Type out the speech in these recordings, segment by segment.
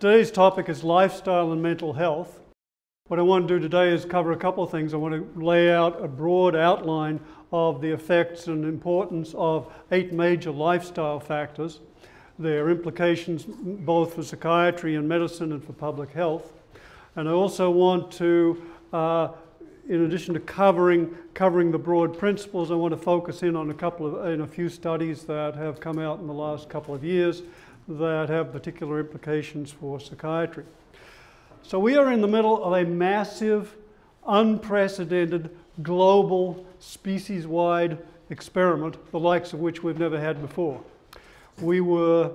Today's topic is lifestyle and mental health. What I want to do today is cover a couple of things. I want to lay out a broad outline of the effects and importance of 8 major lifestyle factors, their implications both for psychiatry and medicine and for public health. And I also want to, in addition to covering the broad principles, I want to focus in on a few studies that have come out in the last couple of years that have particular implications for psychiatry. So we are in the middle of a massive, unprecedented, global, species-wide experiment, the likes of which we've never had before. We were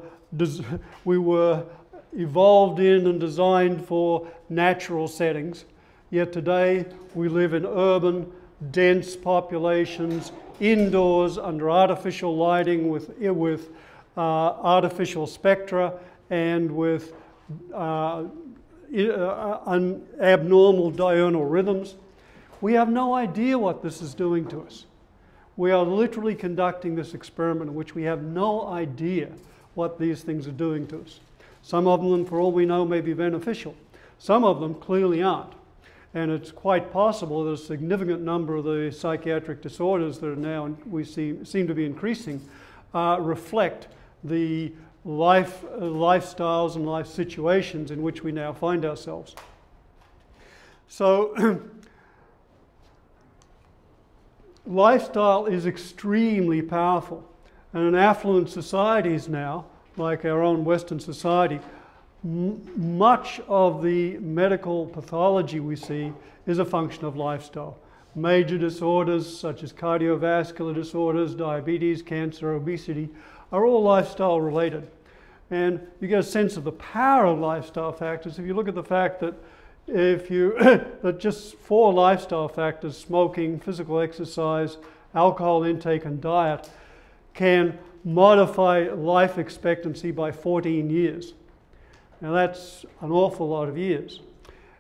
evolved in and designed for natural settings, yet today we live in urban, dense populations, indoors under artificial lighting with artificial spectra and with abnormal diurnal rhythms. We have no idea what this is doing to us. We are literally conducting this experiment in which we have no idea what these things are doing to us. Some of them, for all we know, may be beneficial. Some of them clearly aren't. And it's quite possible that a significant number of the psychiatric disorders that are now seem to be increasing reflect the lifestyles and life situations in which we now find ourselves. So lifestyle is extremely powerful, and in affluent societies now, like our own Western society, much of the medical pathology we see is a function of lifestyle. Major disorders such as cardiovascular disorders, diabetes, cancer, obesity are all lifestyle related. And you get a sense of the power of lifestyle factors if you look at the fact that that just 4 lifestyle factors, smoking, physical exercise, alcohol intake and diet, can modify life expectancy by 14 years. Now that's an awful lot of years.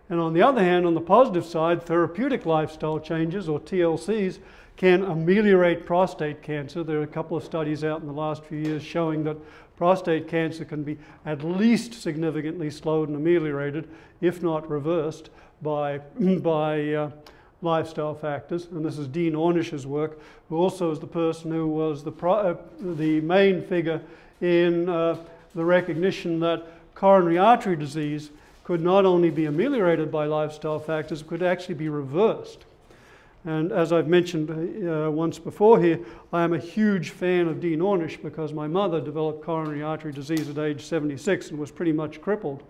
And on the other hand, on the positive side, therapeutic lifestyle changes, or TLCs, can ameliorate prostate cancer. There are a couple of studies out in the last few years showing that prostate cancer can be at least significantly slowed and ameliorated, if not reversed, by lifestyle factors. And this is Dean Ornish's work, who also is the person who was the main figure in the recognition that coronary artery disease could not only be ameliorated by lifestyle factors, but could actually be reversed. And as I've mentioned once before here, I am a huge fan of Dean Ornish because my mother developed coronary artery disease at age 76 and was pretty much crippled.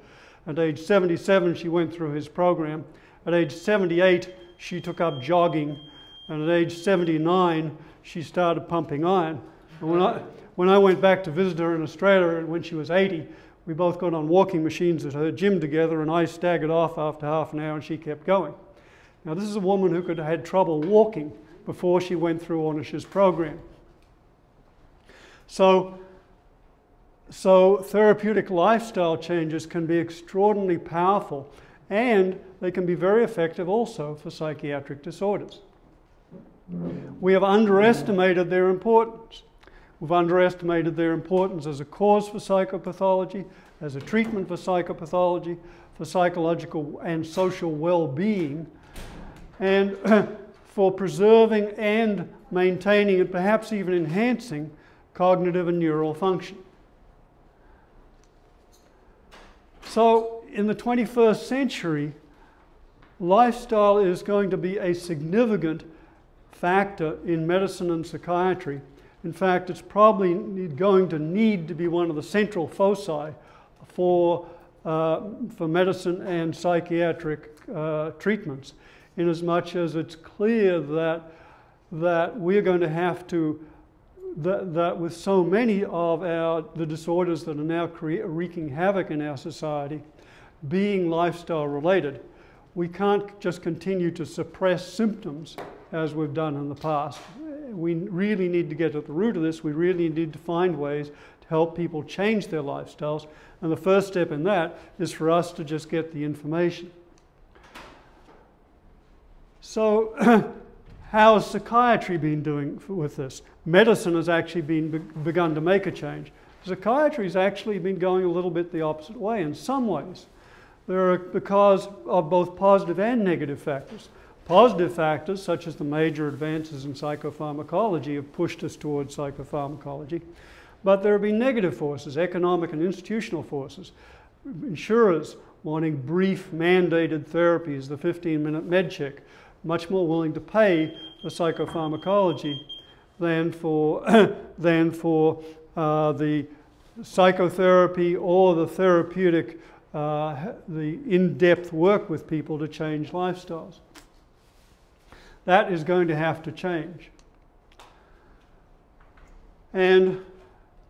At age 77, she went through his program. At age 78, she took up jogging. And at age 79, she started pumping iron. And when I went back to visit her in Australia when she was 80, we both got on walking machines at her gym together, and I staggered off after half an hour and she kept going. Now this is a woman who had trouble walking before she went through Ornish's program. So therapeutic lifestyle changes can be extraordinarily powerful, and they can be very effective also for psychiatric disorders. We have underestimated their importance. We've underestimated their importance as a cause for psychopathology, as a treatment for psychopathology, for psychological and social well-being, and for preserving and maintaining and perhaps even enhancing cognitive and neural function. So in the 21st century, lifestyle is going to be a significant factor in medicine and psychiatry. In fact, it's probably going to need to be one of the central foci for medicine and psychiatric treatments, inasmuch as it's clear that we're going to have to, that with so many of the disorders that are now wreaking havoc in our society being lifestyle related, we can't just continue to suppress symptoms as we've done in the past. We really need to get at the root of this. We really need to find ways to help people change their lifestyles. And the first step in that is for us to just get the information. So how has psychiatry been doing with this? Medicine has actually begun to make a change. Psychiatry has actually been going a little bit the opposite way in some ways. There are, because of both positive and negative factors. Positive factors, such as the major advances in psychopharmacology, have pushed us towards psychopharmacology. But there have been negative forces, economic and institutional forces. Insurers wanting brief mandated therapies, the 15-minute med check, much more willing to pay for psychopharmacology than for, the psychotherapy or the therapeutic, the in-depth work with people to change lifestyles. That is going to have to change. And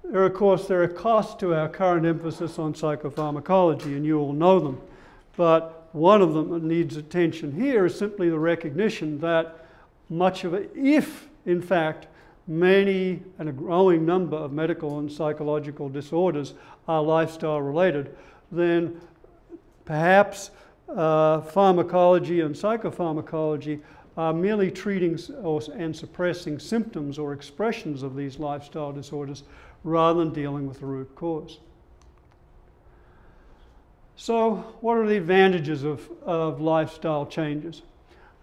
there, of course, there are costs to our current emphasis on psychopharmacology, and you all know them. But one of them that needs attention here is simply the recognition that much of it, if in fact many and a growing number of medical and psychological disorders are lifestyle related, then perhaps pharmacology and psychopharmacology are merely treating and suppressing symptoms or expressions of these lifestyle disorders rather than dealing with the root cause. So what are the advantages of lifestyle changes?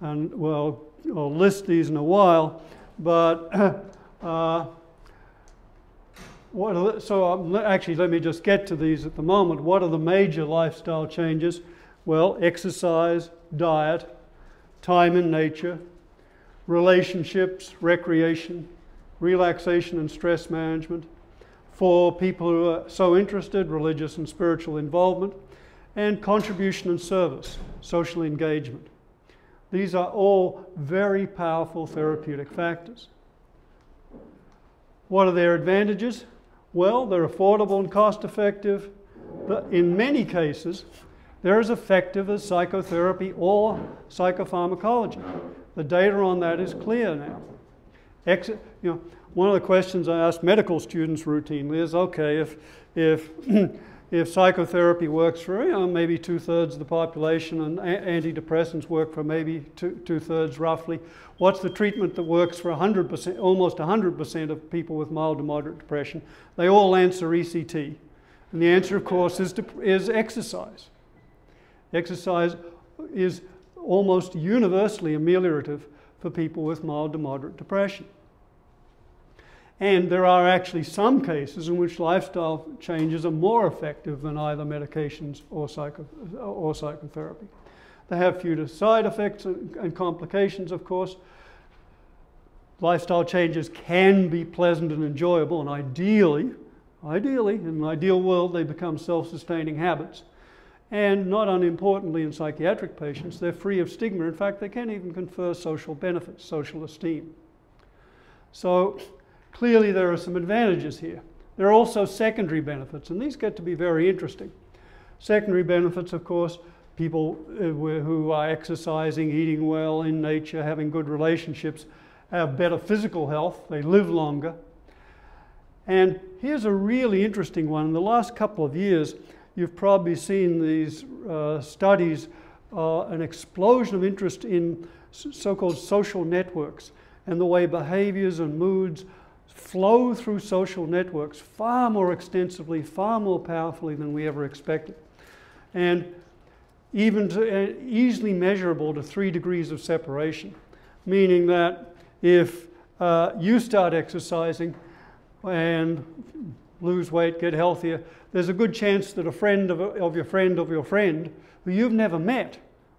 And well, I'll list these in a while, but actually let me just get to these at the moment. What are the major lifestyle changes? Well, exercise, diet, time in nature, relationships, recreation, relaxation and stress management. For people who are so interested, religious and spiritual involvement, and contribution and service, social engagement. These are all very powerful therapeutic factors. What are their advantages? Well, they're affordable and cost-effective. In many cases, they're as effective as psychotherapy or psychopharmacology. The data on that is clear now. One of the questions I ask medical students routinely is, okay, if psychotherapy works for maybe 2/3 of the population and antidepressants work for maybe 2/3 roughly, what's the treatment that works for 100%, almost 100% of people with mild to moderate depression? They all answer ECT. And the answer, of course, is exercise. Exercise is almost universally ameliorative for people with mild to moderate depression. And there are actually some cases in which lifestyle changes are more effective than either medications or psychotherapy. They have fewer side effects and complications, of course. Lifestyle changes can be pleasant and enjoyable, and ideally, in an ideal world, they become self-sustaining habits. And not unimportantly in psychiatric patients, they're free of stigma. In fact, they can even confer social benefits, social esteem. So clearly there are some advantages here. There are also secondary benefits, and these get to be very interesting. Secondary benefits, of course, people who are exercising, eating well, in nature, having good relationships, have better physical health, they live longer. And here's a really interesting one. In the last couple of years, you've probably seen these studies, an explosion of interest in so-called social networks and the way behaviors and moods flow through social networks far more extensively, far more powerfully than we ever expected. And even easily measurable to 3 degrees of separation, meaning that if you start exercising and lose weight, get healthier, there's a good chance that a friend of your friend who you've never met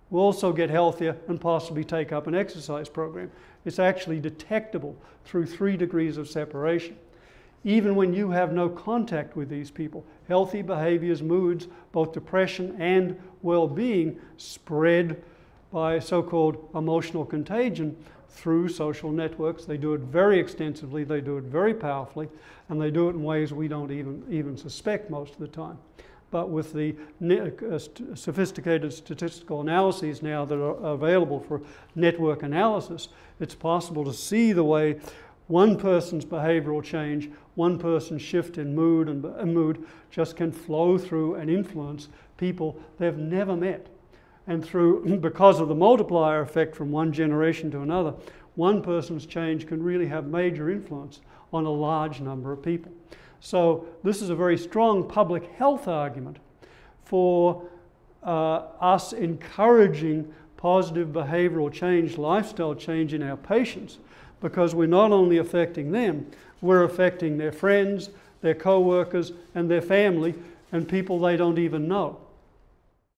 will also get healthier and possibly take up an exercise program. It's actually detectable through 3 degrees of separation. Even when you have no contact with these people, healthy behaviors, moods, both depression and well-being spread by so-called emotional contagion through social networks. They do it very extensively, they do it very powerfully, and they do it in ways we don't even suspect most of the time. But with the sophisticated statistical analyses now that are available for network analysis, it's possible to see the way one person's behavioral change, one person's shift in mood and mood just can flow through and influence people they've never met. And because of the multiplier effect from one generation to another, one person's change can really have major influence on a large number of people. So this is a very strong public health argument for us encouraging positive behavioral change, lifestyle change in our patients, because we're not only affecting them, we're affecting their friends, their co-workers, and their family, and people they don't even know.